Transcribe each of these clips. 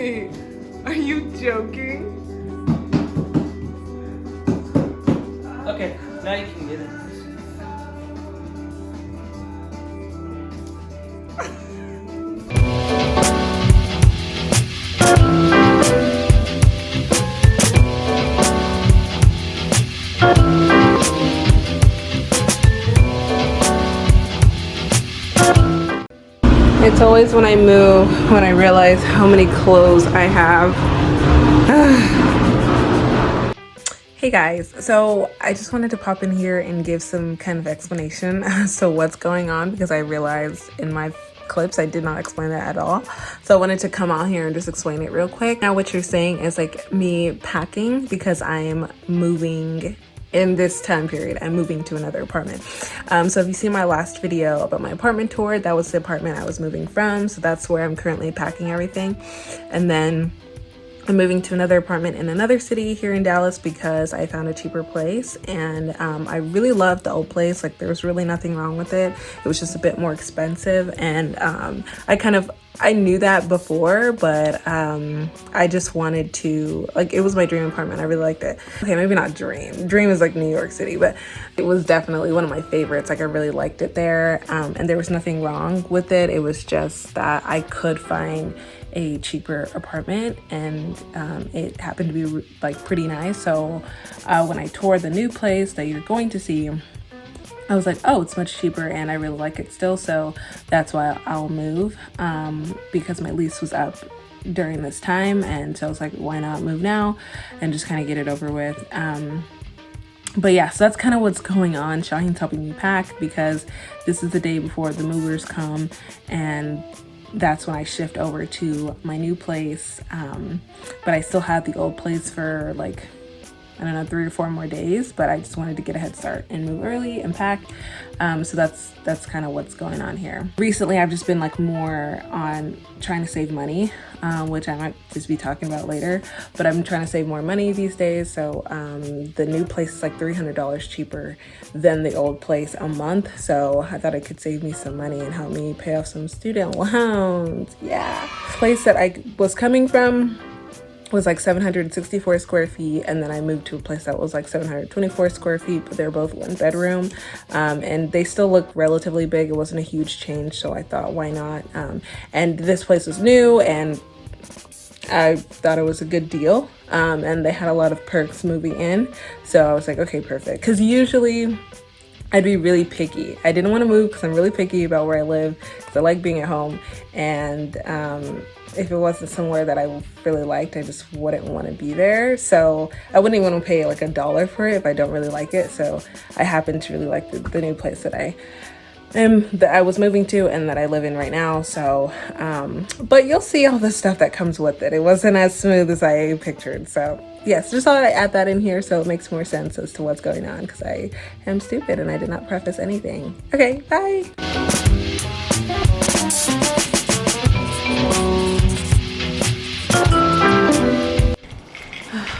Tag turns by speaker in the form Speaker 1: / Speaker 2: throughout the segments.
Speaker 1: Wait, are you joking?
Speaker 2: Okay, now you can get it.
Speaker 1: It's always when I move when I realize how many clothes I have. Hey guys, so I just wanted to pop in here and give some kind of explanation as to what's going on, because I realized in my clips I did not explain that at all. So I wanted to come out here and just explain it real quick. Now what you're saying is like me packing because I'm moving in this time period. I'm moving to another apartment. So if you see my last video about my apartment tour, that was the apartment I was moving from. So that's where I'm currently packing everything. And then I'm moving to another apartment in another city here in Dallas because I found a cheaper place, and I really loved the old place. Like, there was really nothing wrong with it. It was just a bit more expensive, and I knew that before, but I just wanted to, like, it was my dream apartment. I really liked it. Okay, maybe not dream. Dream is like New York City, but it was definitely one of my favorites. Like, I really liked it there, and there was nothing wrong with it. It was just that I could find a cheaper apartment, and it happened to be like pretty nice. So when I toured the new place that you're going to see, I was like, oh, it's much cheaper and I really like it still. So that's why I'll move, because my lease was up during this time. And so I was like, why not move now and just kind of get it over with. But yeah, so that's kind of what's going on. Shaheen's helping me pack because this is the day before the movers come, and that's when I shift over to my new place. But I still have the old place for like, I don't know, 3 or 4 more days, but I just wanted to get a head start and move early and pack. So that's kind of what's going on here. Recently, I've just been like more on trying to save money, which I might just be talking about later, but I'm trying to save more money these days. So the new place is like $300 cheaper than the old place a month. So I thought it could save me some money and help me pay off some student loans. Yeah. The place that I was coming from was like 764 square feet, and then I moved to a place that was like 724 square feet, but they're both 1 bedroom, and they still look relatively big. It wasn't a huge change, so I thought, why not? And this place was new, and I thought it was a good deal, and they had a lot of perks moving in, so I was like, okay, perfect. Because usually I'd be really picky. I didn't want to move because I'm really picky about where I live, because I like being at home, and if it wasn't somewhere that I really liked, I just wouldn't want to be there. So I wouldn't even want to pay like $1 for it if I don't really like it. So I happen to really like the new place that I was moving to and that I live in right now. So but you'll see all the stuff that comes with it. It wasn't as smooth as I pictured. So yes, just thought I'd add that in here so it makes more sense as to what's going on, because I am stupid and I did not preface anything. Okay, bye.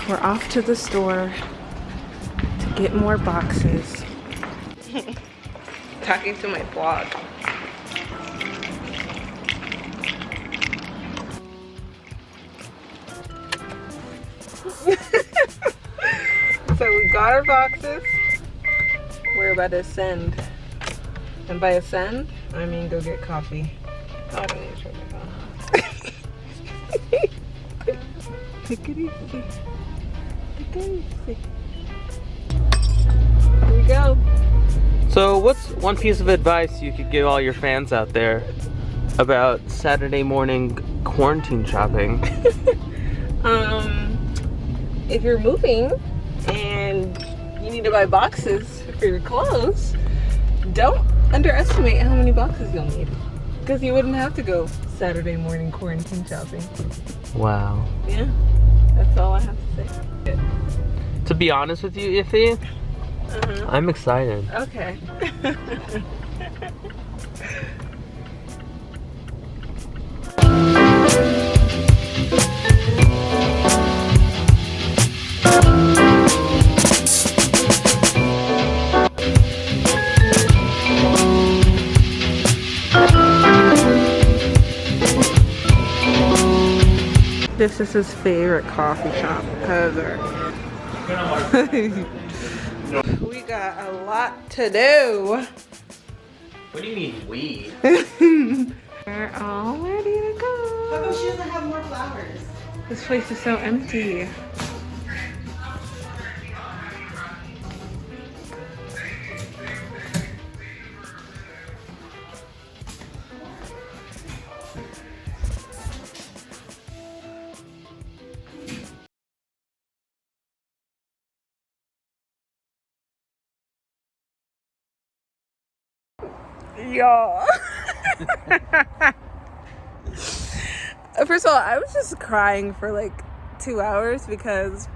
Speaker 1: We're off to the store to get more boxes. Talking to my vlog. So we got our boxes. We're about to send. And by ascend, I mean go get coffee. Oh, I don't need to turn it on. Take it easy. Here we go.
Speaker 2: So what's one piece of advice you could give all your fans out there about Saturday morning quarantine shopping?
Speaker 1: If you're moving and you need to buy boxes for your clothes, don't underestimate how many boxes you'll need, because you wouldn't have to go Saturday morning quarantine shopping.
Speaker 2: Wow.
Speaker 1: Yeah, that's all I have to say.
Speaker 2: To be honest with you, Ify, I'm excited.
Speaker 1: Okay. This is his favorite coffee shop ever. We got a lot to do.
Speaker 2: What do you mean we?
Speaker 1: We're all ready to go.
Speaker 3: How come she doesn't have more flowers?
Speaker 1: This place is so empty. Y'all. First of all, I was just crying for like 2 hours because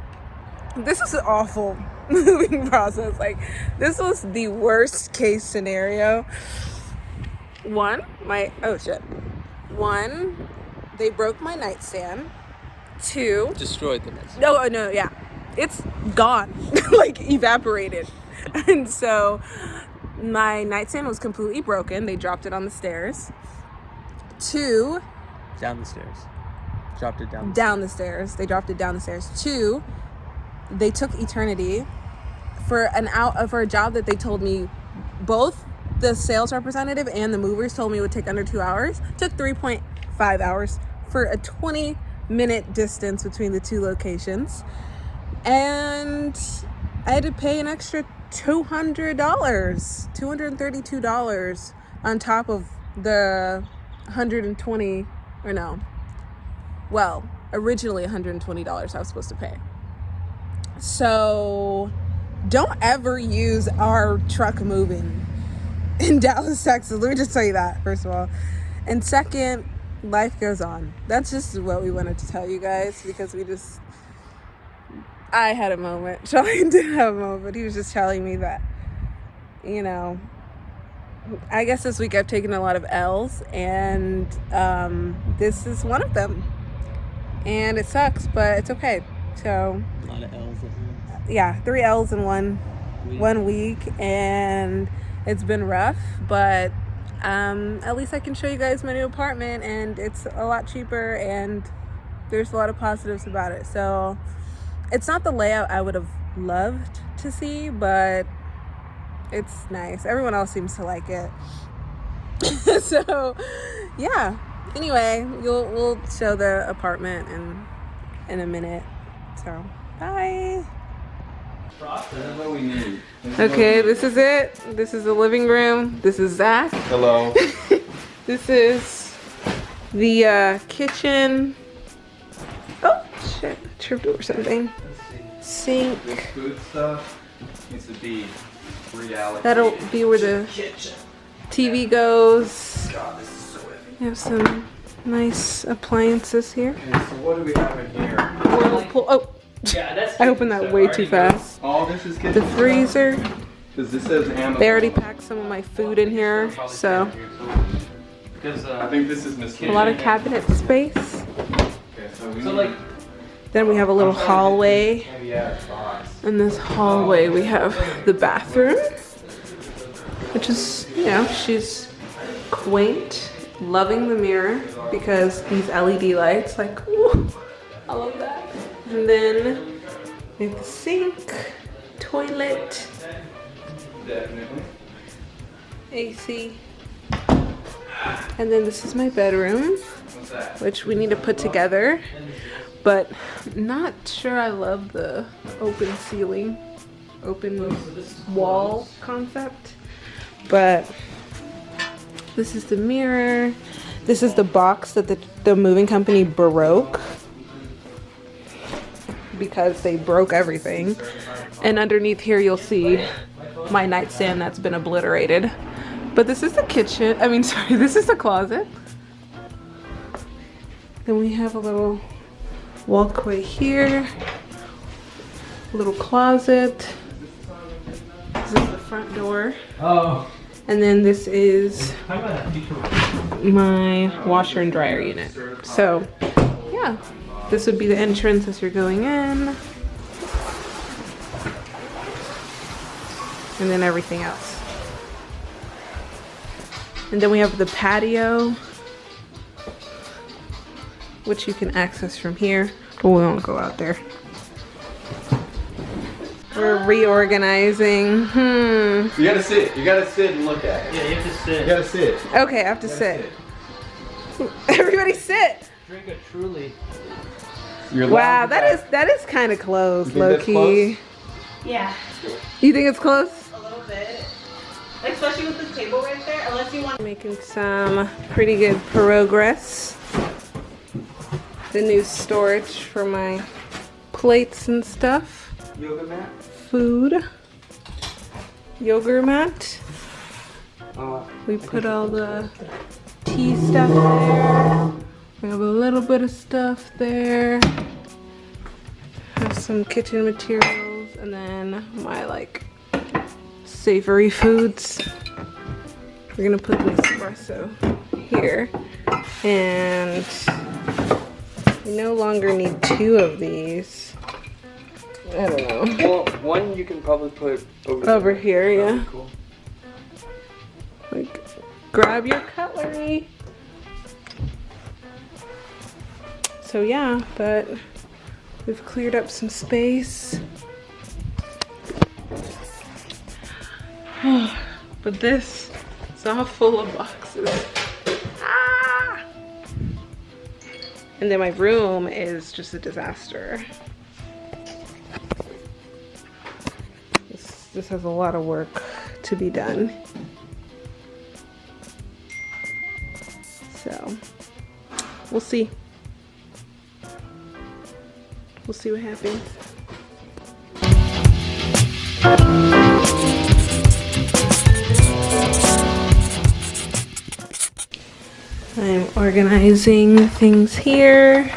Speaker 1: this was an awful moving process. Like, this was the worst case scenario. One, they broke my nightstand. Two,
Speaker 2: Destroyed the nest.
Speaker 1: no, yeah. It's gone. Like, evaporated. And so my nightstand was completely broken. They dropped it on the stairs. Two,
Speaker 2: Down the stairs. Dropped it down.
Speaker 1: Down the stairs. They dropped it down the stairs. Two, they took eternity for a job that they told me, both the sales representative and the movers told me would take under 2 hours. Took 3.5 hours for a 20-minute distance between the two locations. And I had to pay an extra $200, $232 on top of the 120, or no. Well, originally $120 I was supposed to pay. So don't ever use our truck moving in Dallas, Texas. Let me just tell you that, first of all. And second, life goes on. That's just what we wanted to tell you guys, because I had a moment. Charlie did have a moment. He was just telling me that, I guess this week I've taken a lot of L's, and this is one of them. And it sucks, but it's okay. So
Speaker 2: A lot of L's.
Speaker 1: yeah, 3 L's in one week, and it's been rough, but at least I can show you guys my new apartment, and it's a lot cheaper, and there's a lot of positives about it. So it's not the layout I would have loved to see, but it's nice. Everyone else seems to like it. So yeah, anyway, we'll show the apartment in a minute. So bye.
Speaker 4: This is what we need.
Speaker 1: Okay, this is it. This is the living room. This is Zach.
Speaker 4: Hello.
Speaker 1: This is the kitchen. Oh shit, I tripped over something. Sink.
Speaker 4: This food stuff needs to be reallocated.
Speaker 1: That'll be where the TV goes.
Speaker 4: God, this is so heavy.
Speaker 1: We have some nice appliances here.
Speaker 4: Okay, so what do we have in here?
Speaker 1: Whirlpool. Oh,
Speaker 2: Yeah, that's.
Speaker 1: I opened that way too fast.
Speaker 4: All this is kitchen
Speaker 1: The freezer.
Speaker 4: Because this says Amazon.
Speaker 1: They already packed some of my food in here, so
Speaker 2: Because
Speaker 4: I think this is Miss
Speaker 1: a lot of cabinet space.
Speaker 4: Okay, so we need
Speaker 1: Then we have a little hallway.
Speaker 4: maybe add a box.
Speaker 1: In this hallway, we have the bathroom, which is, she's quaint, loving the mirror because these LED lights, like, ooh, I love that. And then we have the sink, toilet,
Speaker 4: Definitely.
Speaker 1: AC. And then this is my bedroom,
Speaker 4: What's that?
Speaker 1: which we need to put together, but not sure I love the open ceiling, open wall concept. But this is the mirror. This is the box that the moving company broke because they broke everything. And underneath here you'll see my nightstand that's been obliterated. But this is the kitchen. This is the closet. Then we have a little walkway here, a little closet. This is the front door.
Speaker 2: Oh.
Speaker 1: And then this is my washer and dryer unit. So yeah, this would be the entrance as you're going in. And then everything else. And then we have the patio. which you can access from here, but we won't go out there. We're reorganizing.
Speaker 4: You gotta sit. You gotta sit and look at it.
Speaker 2: Yeah, you have to sit.
Speaker 4: You gotta sit.
Speaker 1: Okay, I have to sit. Everybody sit.
Speaker 2: Drink a Truly.
Speaker 4: You're
Speaker 1: Wow,
Speaker 4: loud
Speaker 1: that is kind of close,
Speaker 4: think
Speaker 1: low
Speaker 4: that's
Speaker 1: key.
Speaker 4: close?
Speaker 3: Yeah,
Speaker 1: You think it's close?
Speaker 3: a little bit. Especially with the table right there, unless you want.
Speaker 1: Making some pretty good progress. The new storage for my plates and stuff.
Speaker 2: Yoga mat?
Speaker 1: Food. Yogurt mat.
Speaker 2: Oh,
Speaker 1: We put all the tea stuff there. We have a little bit of stuff there. Have some kitchen materials and then my like savory foods. We're gonna put the espresso here. And we no longer need 2 of these. I don't know.
Speaker 2: well, one you can probably put
Speaker 1: Over here,
Speaker 2: That'd
Speaker 1: yeah.
Speaker 2: be cool.
Speaker 1: Like, grab your cutlery. So yeah, but we've cleared up some space. But this is all full of boxes. Ah! And then my room is just a disaster. This has a lot of work to be done. So, we'll see. We'll see what happens. I'm organizing things here.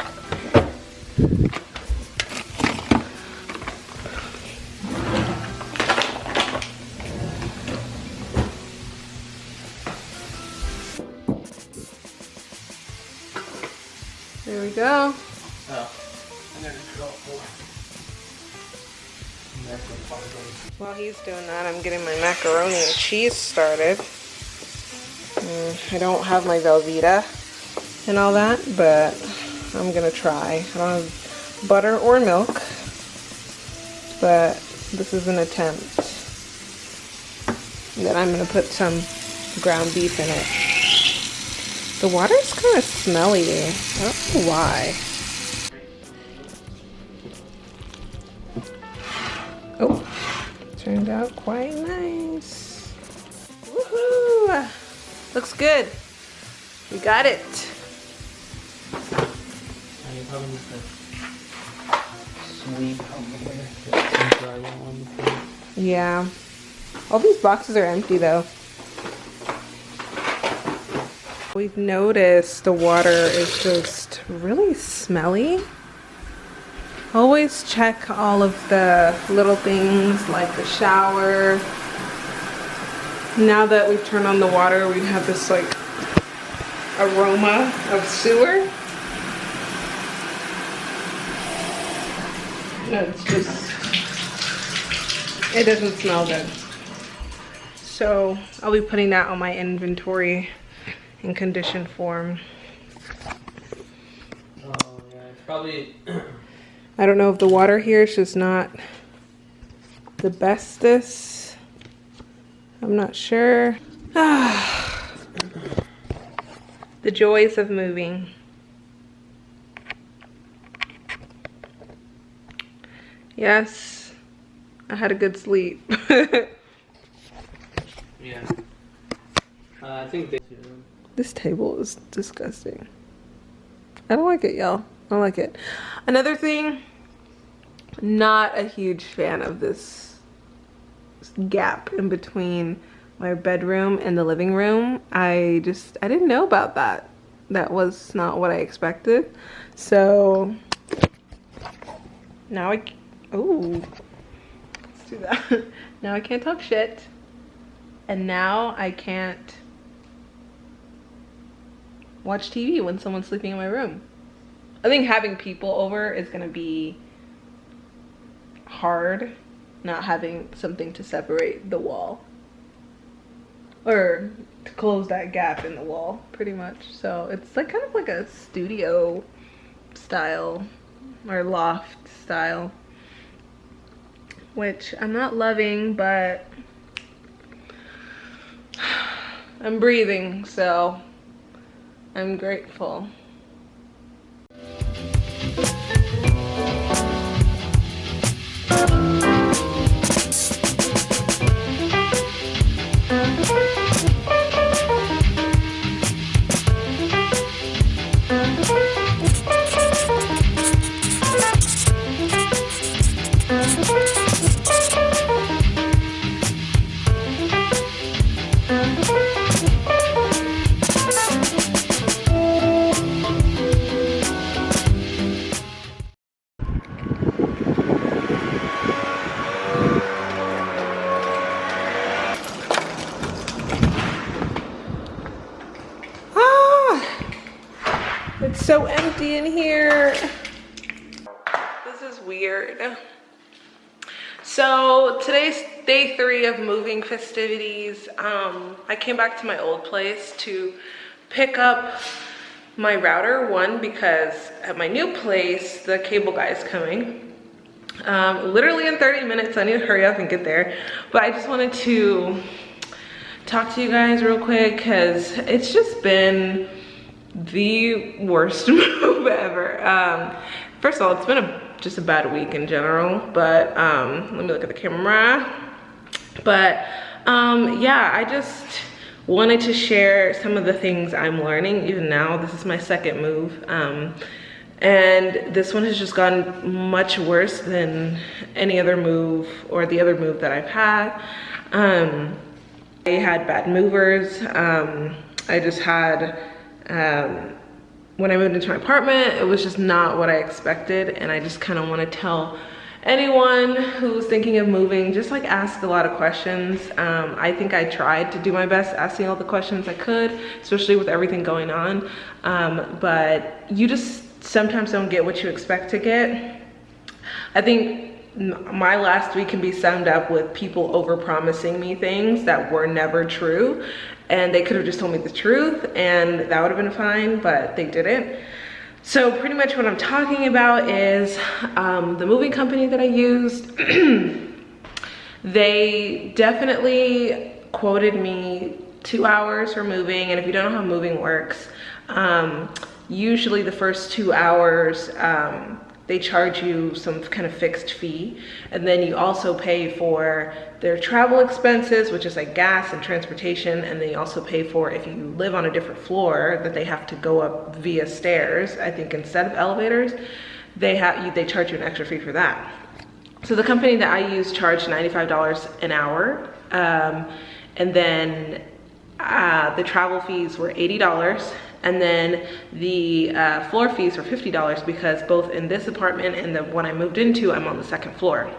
Speaker 1: There we go.
Speaker 2: Oh. I'm gonna go for
Speaker 1: While he's doing that, I'm getting my macaroni and cheese started. I don't have my Velveeta and all that, but I'm gonna try. I don't have butter or milk, but this is an attempt. And then I'm gonna put some ground beef in it. The water's kind of smelly. I don't know why. Oh, turned out quite nice. Woohoo! Looks good. We got it.
Speaker 2: You probably need to sweep some drywall on the floor.
Speaker 1: Yeah. All these boxes are empty though. We've noticed the water is just really smelly. Always check all of the little things like the shower. Now that we've turned on the water, we have this like aroma of sewer. No, it's just, it doesn't smell good. So I'll be putting that on my inventory in condition form.
Speaker 2: Oh yeah, it's probably.
Speaker 1: I don't know if the water here is just not the bestest. I'm not sure. The joys of moving. Yes, I had a good sleep.
Speaker 2: Yeah. I think they.
Speaker 1: This table is disgusting. I don't like it, y'all. I don't like it. Another thing, not a huge fan of this gap in between my bedroom and the living room. I didn't know about that. That was not what I expected. So now let's do that. Now I can't talk shit. And now I can't watch TV when someone's sleeping in my room. I think having people over is gonna be hard, not having something to separate the wall. Or to close that gap in the wall, pretty much. So it's like kind of like a studio style or loft style, which I'm not loving, but I'm breathing, so I'm grateful. It's so empty in here. This is weird. So today's day 3 of moving festivities. I came back to my old place to pick up my router, one, because at my new place, the cable guy is coming. Literally in 30 minutes, I need to hurry up and get there. But I just wanted to talk to you guys real quick because it's just been the worst move ever. First of all, it's been just a bad week in general, but let me look at the camera. But yeah, I just wanted to share some of the things I'm learning. Even now, this is my second move, and this one has just gone much worse than any other move or the other move that I've had. I had bad movers. I just had when I moved into my apartment, it was just not what I expected, and I just kind of want to tell anyone who's thinking of moving, just like ask a lot of questions. I think I tried to do my best asking all the questions I could, especially with everything going on, but you just sometimes don't get what you expect to get. I think my last week can be summed up with people over-promising me things that were never true, and they could have just told me the truth and that would have been fine, but they didn't. So pretty much what I'm talking about is the moving company that I used. They definitely quoted me 2 hours for moving, and if you don't know how moving works, usually the first 2 hours they charge you some kind of fixed fee, and then you also pay for their travel expenses, which is like gas and transportation, and then you also pay for, if you live on a different floor, that they have to go up via stairs, I think instead of elevators, they charge you an extra fee for that. So the company that I use charged $95 an hour, and then the travel fees were $80. And then the floor fees were $50 because both in this apartment and the one I moved into, I'm on the 2nd floor.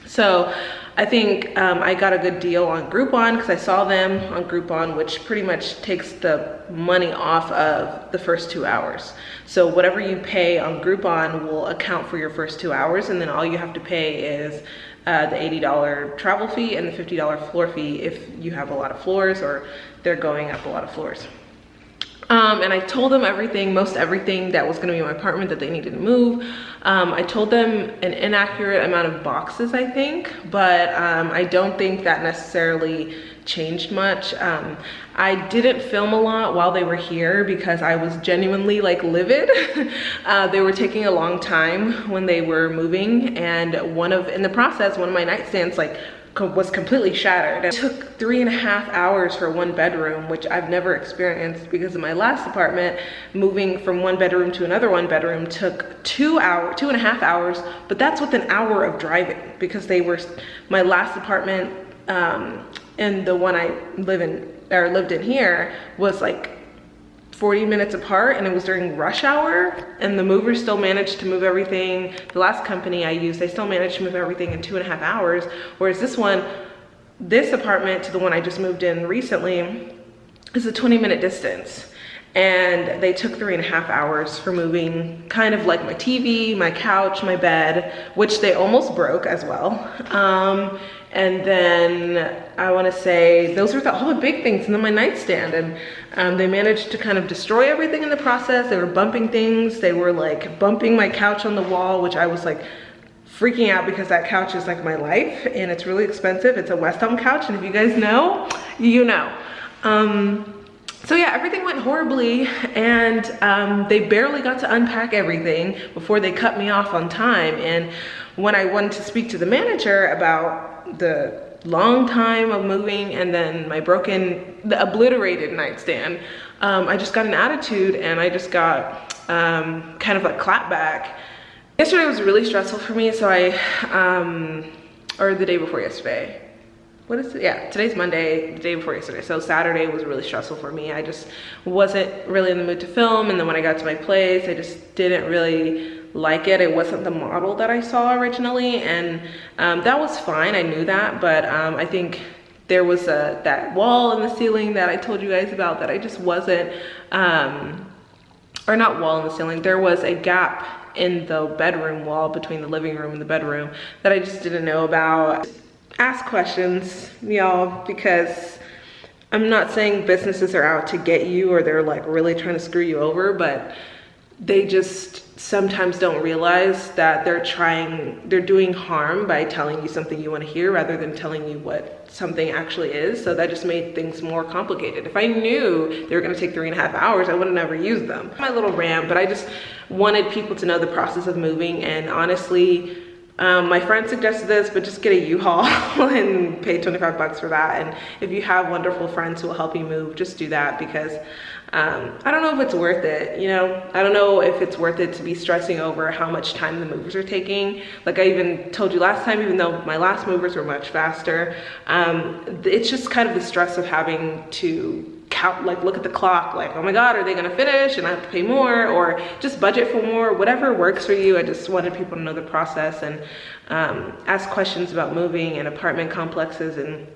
Speaker 1: So I think I got a good deal on Groupon because I saw them on Groupon, which pretty much takes the money off of the first 2 hours. So whatever you pay on Groupon will account for your first 2 hours, and then all you have to pay is the $80 travel fee and the $50 floor fee if you have a lot of floors or they're going up a lot of floors. And I told them everything, most everything that was gonna be in my apartment that they needed to move. I told them an inaccurate amount of boxes, I think, but I don't think that necessarily changed much. I didn't film a lot while they were here because I was genuinely like livid. They were taking a long time when they were moving, and in the process, one of my nightstands was completely shattered. It took 3.5 hours for 1 bedroom, which I've never experienced because in my last apartment, moving from 1 bedroom to another 1 bedroom took 2.5 hours, but that's with an hour of driving because my last apartment and the one I lived in here was like 40 minutes apart, and it was during rush hour, and the movers still managed to move everything. The last company I used, they still managed to move everything in 2.5 hours, whereas this apartment to the one I just moved in recently is a 20-minute distance, and they took 3.5 hours for moving kind of like my TV, my couch, my bed, which they almost broke as well. And then I want to say those were all the big things. And then my nightstand, and they managed to kind of destroy everything in the process. They were bumping things. They were like bumping my couch on the wall, which I was like freaking out because that couch is like my life and it's really expensive. It's a West Elm couch, and if you guys know, you know. So yeah, everything went horribly, and they barely got to unpack everything before they cut me off on time. And when I wanted to speak to the manager about the long time of moving and then the obliterated nightstand, I just got an attitude, and I just got kind of like clap back. Yesterday was really stressful for me, so or the day before yesterday. What is it? Yeah, today's Monday, the day before yesterday. So Saturday was really stressful for me. I just wasn't really in the mood to film. And then when I got to my place, I just didn't really like it. It wasn't the model that I saw originally. And that was fine, I knew that. But I think there was that wall in the ceiling that I told you guys about that I just wasn't, or not wall in the ceiling, there was a gap in the bedroom wall between the living room and the bedroom that I just didn't know about. Ask questions, y'all, because I'm not saying businesses are out to get you or they're like really trying to screw you over, but they just sometimes don't realize that they're doing harm by telling you something you want to hear rather than telling you what something actually is. So that just made things more complicated. If I knew they were going to take 3.5 hours, I would have never used them. My little rant, but I just wanted people to know the process of moving. And honestly, my friend suggested this, but just get a U-Haul and pay 25 bucks for that. And if you have wonderful friends who will help you move, just do that, because I don't know if it's worth it, you know? I don't know if it's worth it to be stressing over how much time the movers are taking. Like I even told you last time, even though my last movers were much faster, it's just kind of the stress of having to look at the clock, like, oh my God, are they gonna finish and I have to pay more, or just budget for more, whatever works for you. I just wanted people to know the process and ask questions about moving and apartment complexes and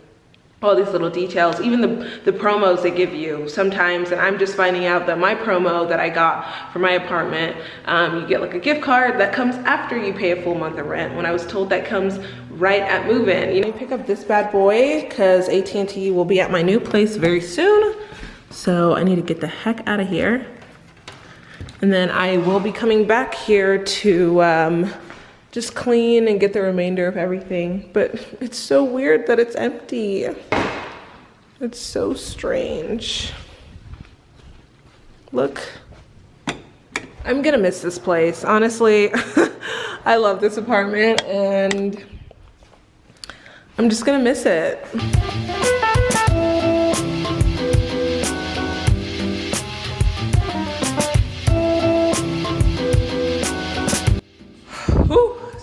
Speaker 1: all these little details, even the promos they give you sometimes. And I'm just finding out that my promo that I got for my apartment, you get like a gift card that comes after you pay a full month of rent, when I was told that comes right at move-in. You know, pick up this bad boy because AT&T will be at my new place very soon. So I need to get the heck out of here. And then I will be coming back here to just clean and get the remainder of everything. But it's so weird that it's empty. It's so strange. Look. I'm gonna miss this place, honestly. I love this apartment and I'm just gonna miss it.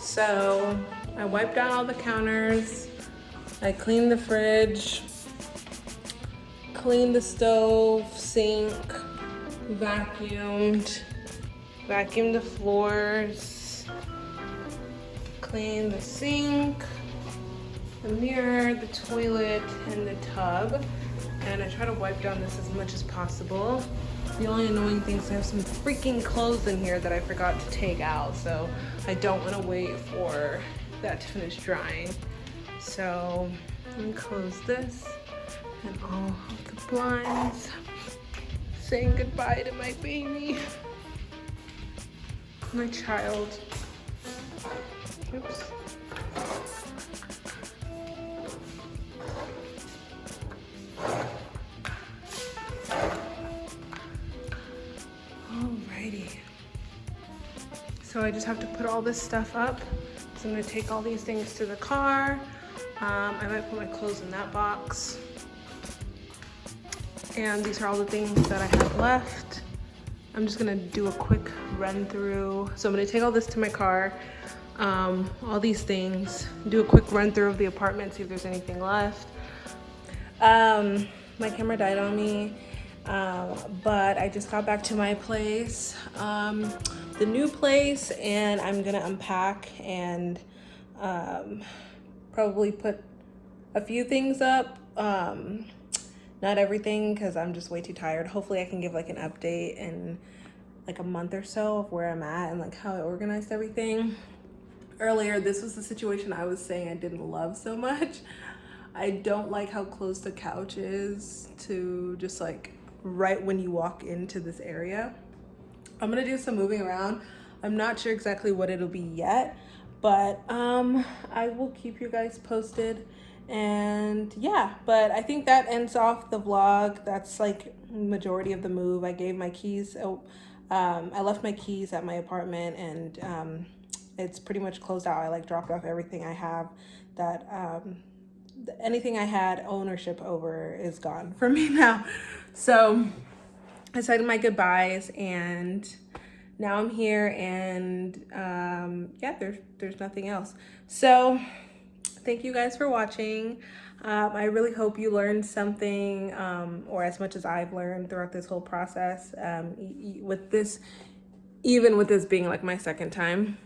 Speaker 1: So I wiped down all the counters, I cleaned the fridge, cleaned the stove, sink, vacuumed the floors, cleaned the sink, the mirror, the toilet, and the tub. And I try to wipe down this as much as possible. The only annoying thing is I have some freaking clothes in here that I forgot to take out, so I don't want to wait for that to finish drying. So I'm gonna close this and all of the blinds. Saying goodbye to my baby, my child. Oops. Alrighty. So I just have to put all this stuff up. So I'm gonna take all these things to the car. I might put my clothes in that box. And these are all the things that I have left. I'm just gonna do a quick run through. So I'm gonna take all this to my car, all these things, do a quick run through of the apartment, see if there's anything left. My camera died on me, but I just got back to my place, the new place, and I'm gonna unpack and probably put a few things up. Not everything, because I'm just way too tired. Hopefully I can give like an update in like a month or so of where I'm at and like how I organized everything. earlier, this was the situation I was saying I didn't love so much. I don't like how close the couch is to just like right when you walk into this area. I'm gonna do some moving around. I'm not sure exactly what it'll be yet, but I will keep you guys posted. And yeah, but I think that ends off the vlog. That's like majority of the move. I gave my keys. I left my keys at my apartment, and it's pretty much closed out. I like dropped off everything I have that anything I had ownership over is gone from me now. So I said my goodbyes, and now I'm here, and yeah, there's nothing else. So thank you guys for watching. I really hope you learned something, or as much as I've learned throughout this whole process, with this, even with this being like my second time.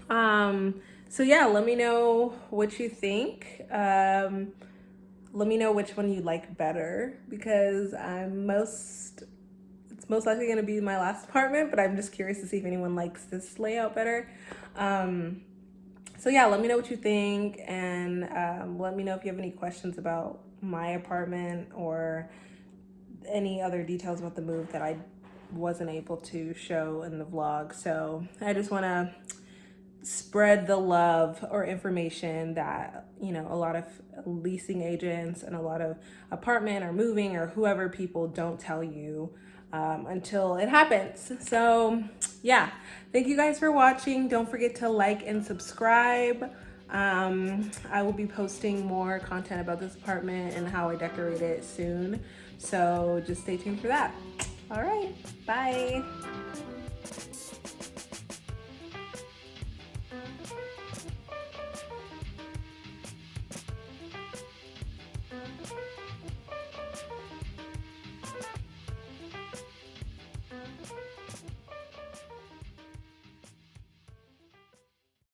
Speaker 1: So yeah, let me know what you think. Let me know which one you like better, because it's most likely gonna be my last apartment, but I'm just curious to see if anyone likes this layout better. So yeah, let me know what you think, and let me know if you have any questions about my apartment or any other details about the move that I wasn't able to show in the vlog. So I just wanna spread the love or information that, you know, a lot of leasing agents and a lot of apartment or moving or whoever people don't tell you until it happens. So yeah, thank you guys for watching. Don't forget to like and subscribe. I will be posting more content about this apartment and how I decorate it soon, so just stay tuned for that. All right, bye.